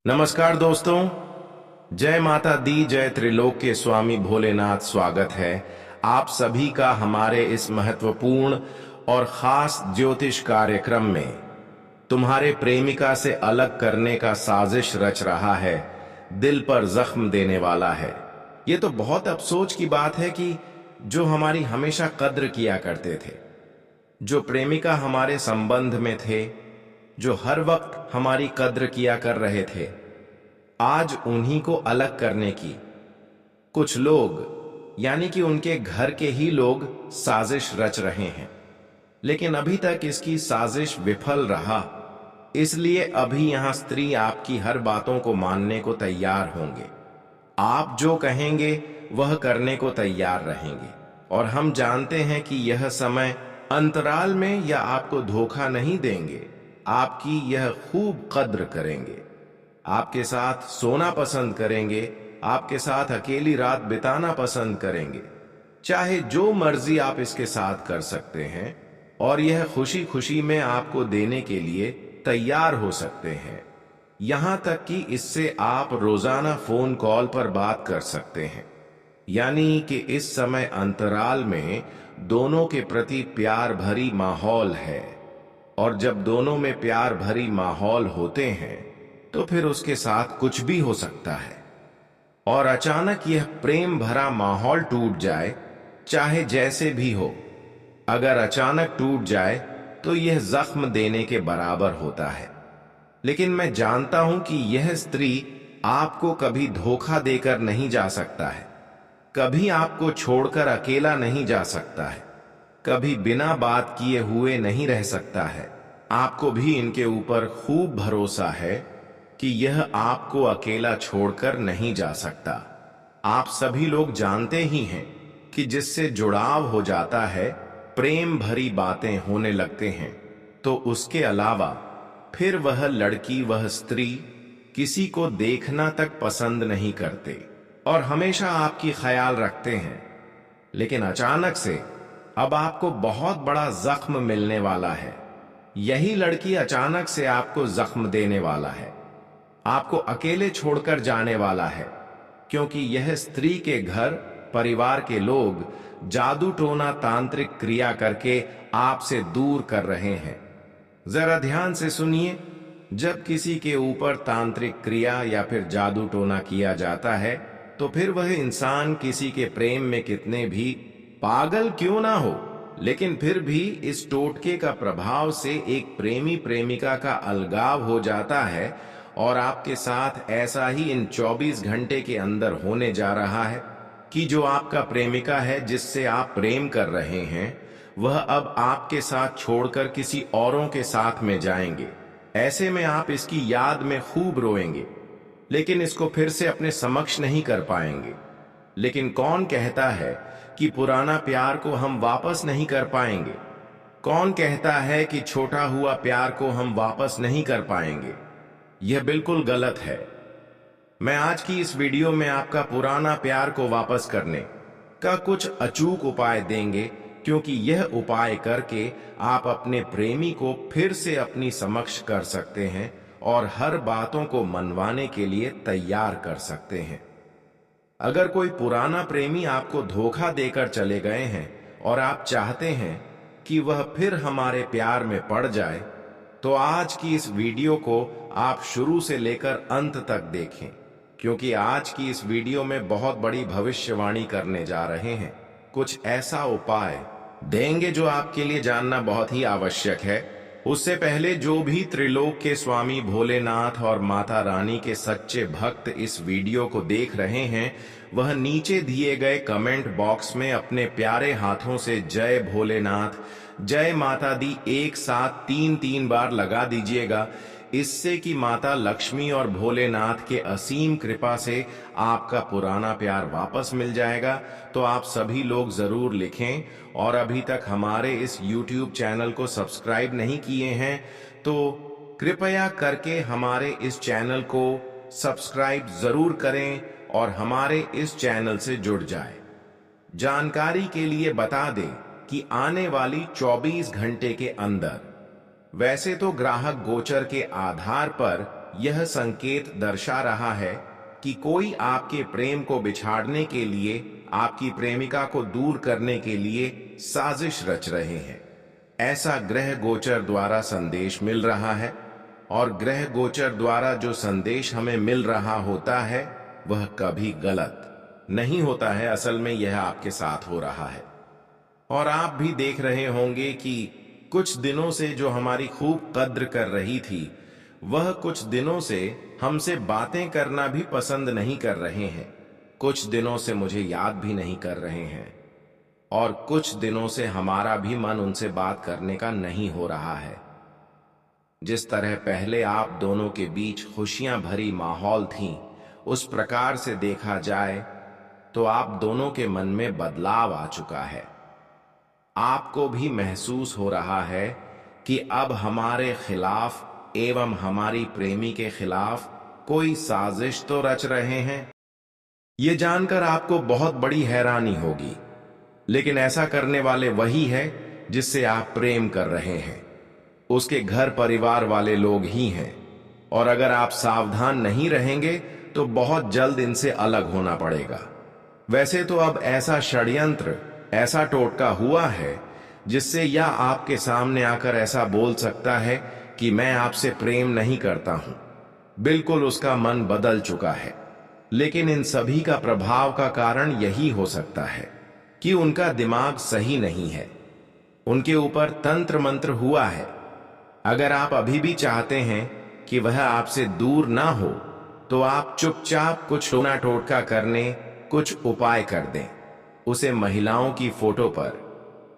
नमस्कार दोस्तों, जय माता दी, जय त्रिलोक के स्वामी भोलेनाथ। स्वागत है आप सभी का हमारे इस महत्वपूर्ण और खास ज्योतिष कार्यक्रम में। तुम्हारे प्रेमिका से अलग करने का साजिश रच रहा है, दिल पर जख्म देने वाला है। ये तो बहुत अफसोस की बात है कि जो हमारी हमेशा कद्र किया करते थे, जो प्रेमिका हमारे संबंध में थे, जो हर वक्त हमारी कद्र किया कर रहे थे, आज उन्हीं को अलग करने की कुछ लोग, यानी कि उनके घर के ही लोग, साजिश रच रहे हैं। लेकिन अभी तक इसकी साजिश विफल रहा, इसलिए अभी यहां स्त्री आपकी हर बातों को मानने को तैयार होंगे। आप जो कहेंगे वह करने को तैयार रहेंगे। और हम जानते हैं कि यह समय अंतराल में या आपको धोखा नहीं देंगे, आपकी यह खूब कद्र करेंगे, आपके साथ सोना पसंद करेंगे, आपके साथ अकेली रात बिताना पसंद करेंगे। चाहे जो मर्जी आप इसके साथ कर सकते हैं और यह खुशी खुशी में आपको देने के लिए तैयार हो सकते हैं। यहां तक कि इससे आप रोजाना फोन कॉल पर बात कर सकते हैं। यानी कि इस समय अंतराल में दोनों के प्रति प्यार भरी माहौल है। और जब दोनों में प्यार भरी माहौल होते हैं तो फिर उसके साथ कुछ भी हो सकता है। और अचानक यह प्रेम भरा माहौल टूट जाए, चाहे जैसे भी हो, अगर अचानक टूट जाए तो यह जख्म देने के बराबर होता है। लेकिन मैं जानता हूं कि यह स्त्री आपको कभी धोखा देकर नहीं जा सकता है, कभी आपको छोड़कर अकेला नहीं जा सकता है, कभी बिना बात किए हुए नहीं रह सकता है। आपको भी इनके ऊपर खूब भरोसा है कि यह आपको अकेला छोड़कर नहीं जा सकता। आप सभी लोग जानते ही हैं कि जिससे जुड़ाव हो जाता है, प्रेम भरी बातें होने लगते हैं, तो उसके अलावा फिर वह लड़की, वह स्त्री किसी को देखना तक पसंद नहीं करते और हमेशा आपकी ख्याल रखते हैं। लेकिन अचानक से अब आपको बहुत बड़ा जख्म मिलने वाला है। यही लड़की अचानक से आपको जख्म देने वाला है, आपको अकेले छोड़कर जाने वाला है, क्योंकि यह स्त्री के घर परिवार के लोग जादू टोना तांत्रिक क्रिया करके आपसे दूर कर रहे हैं। जरा ध्यान से सुनिए, जब किसी के ऊपर तांत्रिक क्रिया या फिर जादू टोना किया जाता है तो फिर वह इंसान किसी के प्रेम में कितने भी पागल क्यों ना हो, लेकिन फिर भी इस टोटके का प्रभाव से एक प्रेमी प्रेमिका का अलगाव हो जाता है। और आपके साथ ऐसा ही इन 24 घंटे के अंदर होने जा रहा है कि जो आपका प्रेमिका है, जिससे आप प्रेम कर रहे हैं, वह अब आपके साथ छोड़कर किसी औरों के साथ में जाएंगे। ऐसे में आप इसकी याद में खूब रोएंगे, लेकिन इसको फिर से अपने समक्ष नहीं कर पाएंगे। लेकिन कौन कहता है कि पुराना प्यार को हम वापस नहीं कर पाएंगे? कौन कहता है कि छोटा हुआ प्यार को हम वापस नहीं कर पाएंगे? यह बिल्कुल गलत है। मैं आज की इस वीडियो में आपका पुराना प्यार को वापस करने का कुछ अचूक उपाय देंगे, क्योंकि यह उपाय करके आप अपने प्रेमी को फिर से अपनी समक्ष कर सकते हैं और हर बातों को मनवाने के लिए तैयार कर सकते हैं। अगर कोई पुराना प्रेमी आपको धोखा देकर चले गए हैं और आप चाहते हैं कि वह फिर हमारे प्यार में पड़ जाए, तो आज की इस वीडियो को आप शुरू से लेकर अंत तक देखें, क्योंकि आज की इस वीडियो में बहुत बड़ी भविष्यवाणी करने जा रहे हैं। कुछ ऐसा उपाय देंगे जो आपके लिए जानना बहुत ही आवश्यक है। उससे पहले जो भी त्रिलोक के स्वामी भोलेनाथ और माता रानी के सच्चे भक्त इस वीडियो को देख रहे हैं, वह नीचे दिए गए कमेंट बॉक्स में अपने प्यारे हाथों से जय भोलेनाथ, जय माता दी एक साथ 3-3 बार लगा दीजिएगा। इससे कि माता लक्ष्मी और भोलेनाथ के असीम कृपा से आपका पुराना प्यार वापस मिल जाएगा। तो आप सभी लोग जरूर लिखें, और अभी तक हमारे इस YouTube चैनल को सब्सक्राइब नहीं किए हैं तो कृपया करके हमारे इस चैनल को सब्सक्राइब जरूर करें और हमारे इस चैनल से जुड़ जाए। जानकारी के लिए बता दें कि आने वाली 24 घंटे के अंदर, वैसे तो ग्राहक गोचर के आधार पर यह संकेत दर्शा रहा है कि कोई आपके प्रेम को बिछाड़ने के लिए, आपकी प्रेमिका को दूर करने के लिए साजिश रच रहे हैं। ऐसा ग्रह गोचर द्वारा संदेश मिल रहा है, और ग्रह गोचर द्वारा जो संदेश हमें मिल रहा होता है वह कभी गलत नहीं होता है। असल में यह आपके साथ हो रहा है। और आप भी देख रहे होंगे कि कुछ दिनों से जो हमारी खूब कद्र कर रही थी, वह कुछ दिनों से हमसे बातें करना भी पसंद नहीं कर रहे हैं। कुछ दिनों से मुझे याद भी नहीं कर रहे हैं, और कुछ दिनों से हमारा भी मन उनसे बात करने का नहीं हो रहा है। जिस तरह पहले आप दोनों के बीच खुशियां भरी माहौल थी, उस प्रकार से देखा जाए तो आप दोनों के मन में बदलाव आ चुका है। आपको भी महसूस हो रहा है कि अब हमारे खिलाफ एवं हमारी प्रेमी के खिलाफ कोई साजिश तो रच रहे हैं। ये जानकर आपको बहुत बड़ी हैरानी होगी, लेकिन ऐसा करने वाले वही है जिससे आप प्रेम कर रहे हैं। उसके घर परिवार वाले लोग ही हैं, और अगर आप सावधान नहीं रहेंगे तो बहुत जल्द इनसे अलग होना पड़ेगा। वैसे तो अब ऐसा षड्यंत्र, ऐसा टोटका हुआ है जिससे यह आपके सामने आकर ऐसा बोल सकता है कि मैं आपसे प्रेम नहीं करता हूं। बिल्कुल उसका मन बदल चुका है। लेकिन इन सभी का प्रभाव का कारण यही हो सकता है कि उनका दिमाग सही नहीं है, उनके ऊपर तंत्र मंत्र हुआ है। अगर आप अभी भी चाहते हैं कि वह आपसे दूर ना हो, तो आप चुपचाप कुछ टोना टोटका करने, कुछ उपाय कर दें। उसे महिलाओं की फोटो पर,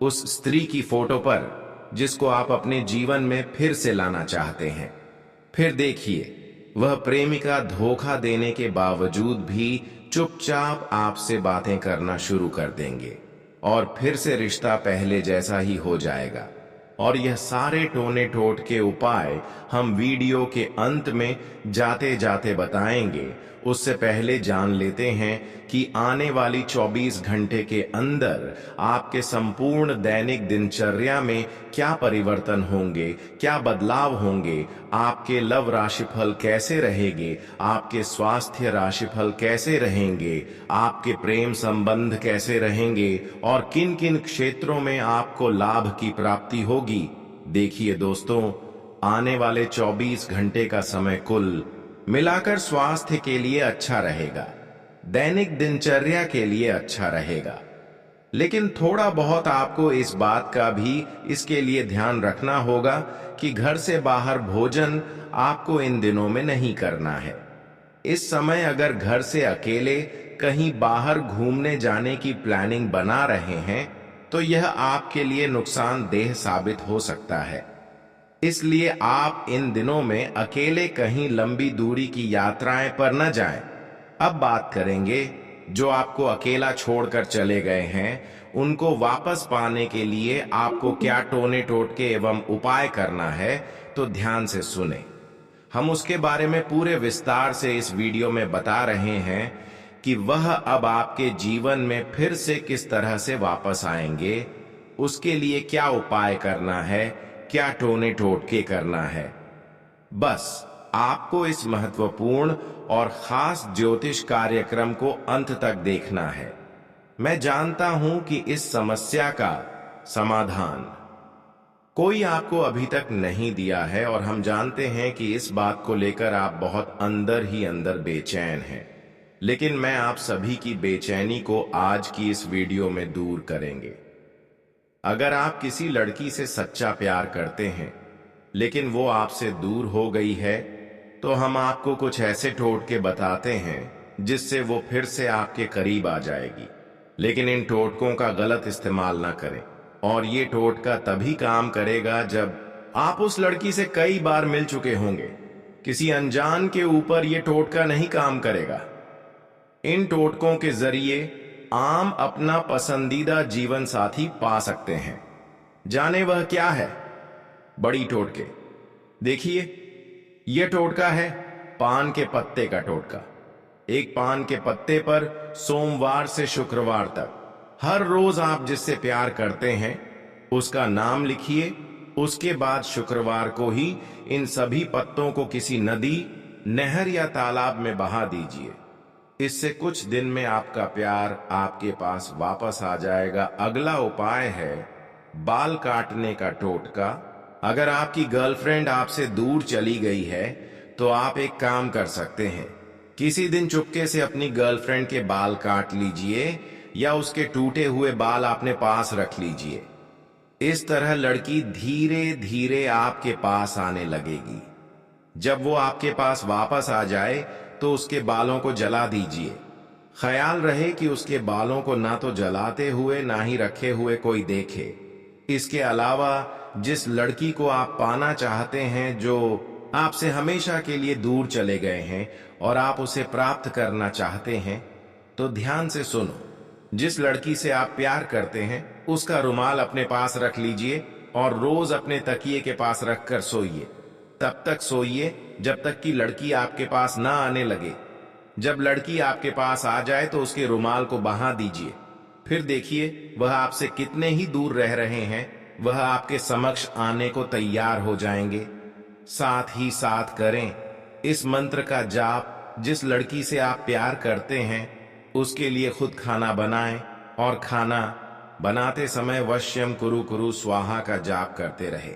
उस स्त्री की फोटो पर जिसको आप अपने जीवन में फिर से लाना चाहते हैं, फिर देखिए वह प्रेमिका धोखा देने के बावजूद भी चुपचाप आपसे बातें करना शुरू कर देंगे, और फिर से रिश्ता पहले जैसा ही हो जाएगा। और यह सारे टोने टोटके उपाय हम वीडियो के अंत में जाते जाते बताएंगे। उससे पहले जान लेते हैं कि आने वाली 24 घंटे के अंदर आपके संपूर्ण दैनिक दिनचर्या में क्या परिवर्तन होंगे, क्या बदलाव होंगे, आपके लव राशिफल कैसे रहेंगे, आपके स्वास्थ्य राशिफल कैसे रहेंगे, आपके प्रेम संबंध कैसे रहेंगे, और किन किन क्षेत्रों में आपको लाभ की प्राप्ति होगी। देखिए दोस्तों, आने वाले 24 घंटे का समय कुल मिलाकर स्वास्थ्य के लिए अच्छा रहेगा, दैनिक दिनचर्या के लिए अच्छा रहेगा। लेकिन थोड़ा बहुत आपको इस बात का भी इसके लिए ध्यान रखना होगा कि घर से बाहर भोजन आपको इन दिनों में नहीं करना है। इस समय अगर घर से अकेले कहीं बाहर घूमने जाने की प्लानिंग बना रहे हैं, तो यह आपके लिए नुकसानदेह साबित हो सकता है। इसलिए आप इन दिनों में अकेले कहीं लंबी दूरी की यात्राएं पर न जाएं। अब बात करेंगे जो आपको अकेला छोड़कर चले गए हैं, उनको वापस पाने के लिए आपको क्या टोने टोटके एवं उपाय करना है, तो ध्यान से सुने। हम उसके बारे में पूरे विस्तार से इस वीडियो में बता रहे हैं कि वह अब आपके जीवन में फिर से किस तरह से वापस आएंगे, उसके लिए क्या उपाय करना है, क्या टोने टोटके करना है। बस आपको इस महत्वपूर्ण और खास ज्योतिष कार्यक्रम को अंत तक देखना है। मैं जानता हूं कि इस समस्या का समाधान कोई आपको अभी तक नहीं दिया है, और हम जानते हैं कि इस बात को लेकर आप बहुत अंदर ही अंदर बेचैन हैं। लेकिन मैं आप सभी की बेचैनी को आज की इस वीडियो में दूर करेंगे। अगर आप किसी लड़की से सच्चा प्यार करते हैं, लेकिन वो आपसे दूर हो गई है, तो हम आपको कुछ ऐसे टोटके बताते हैं जिससे वो फिर से आपके करीब आ जाएगी। लेकिन इन टोटकों का गलत इस्तेमाल ना करें, और ये टोटका तभी काम करेगा जब आप उस लड़की से कई बार मिल चुके होंगे। किसी अनजान के ऊपर ये टोटका नहीं काम करेगा। इन टोटकों के जरिए आम अपना पसंदीदा जीवन साथी पा सकते हैं। जाने वह क्या है? बड़ी टोटके। देखिए, यह टोटका है पान के पत्ते का टोटका। एक पान के पत्ते पर सोमवार से शुक्रवार तक हर रोज आप जिससे प्यार करते हैं उसका नाम लिखिए। उसके बाद शुक्रवार को ही इन सभी पत्तों को किसी नदी नहर या तालाब में बहा दीजिए। इससे कुछ दिन में आपका प्यार आपके पास वापस आ जाएगा। अगला उपाय है बाल काटने का टोटका। अगर आपकी गर्लफ्रेंड आपसे दूर चली गई है तो आप एक काम कर सकते हैं। किसी दिन चुपके से अपनी गर्लफ्रेंड के बाल काट लीजिए या उसके टूटे हुए बाल अपने पास रख लीजिए। इस तरह लड़की धीरे धीरे आपके पास आने लगेगी। जब वो आपके पास वापस आ जाए तो उसके बालों को जला दीजिए। ख्याल रहे कि उसके बालों को ना तो जलाते हुए ना ही रखे हुए कोई देखे। इसके अलावा जिस लड़की को आप पाना चाहते हैं, जो आपसे हमेशा के लिए दूर चले गए हैं और आप उसे प्राप्त करना चाहते हैं, तो ध्यान से सुनो। जिस लड़की से आप प्यार करते हैं उसका रुमाल अपने पास रख लीजिए और रोज अपने तकिए के पास रखकर सोइए। तब तक सोइए जब तक कि लड़की आपके पास ना आने लगे। जब लड़की आपके पास आ जाए तो उसके रुमाल को बहा दीजिए। फिर देखिए वह आपसे कितने ही दूर रह रहे हैं, वह आपके समक्ष आने को तैयार हो जाएंगे। साथ ही साथ करें इस मंत्र का जाप। जिस लड़की से आप प्यार करते हैं उसके लिए खुद खाना बनाएं और खाना बनाते समय वश्यम कुरु कुरु स्वाहा का जाप करते रहे।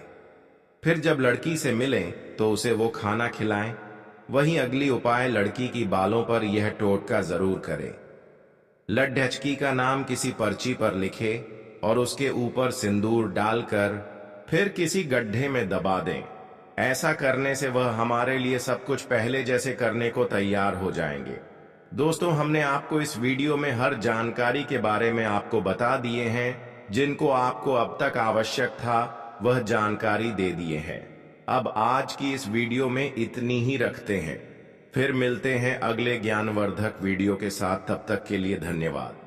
फिर जब लड़की से मिलें तो उसे वो खाना खिलाएं। वहीं अगली उपाय, लड़की की बालों पर यह टोटका जरूर करें। लड्ढचकी का नाम किसी पर्ची पर लिखे और उसके ऊपर सिंदूर डालकर फिर किसी गड्ढे में दबा दें। ऐसा करने से वह हमारे लिए सब कुछ पहले जैसे करने को तैयार हो जाएंगे। दोस्तों, हमने आपको इस वीडियो में हर जानकारी के बारे में आपको बता दिए हैं। जिनको आपको अब तक आवश्यक था वह जानकारी दे दिए हैं। अब आज की इस वीडियो में इतनी ही रखते हैं। फिर मिलते हैं अगले ज्ञानवर्धक वीडियो के साथ। तब तक के लिए धन्यवाद।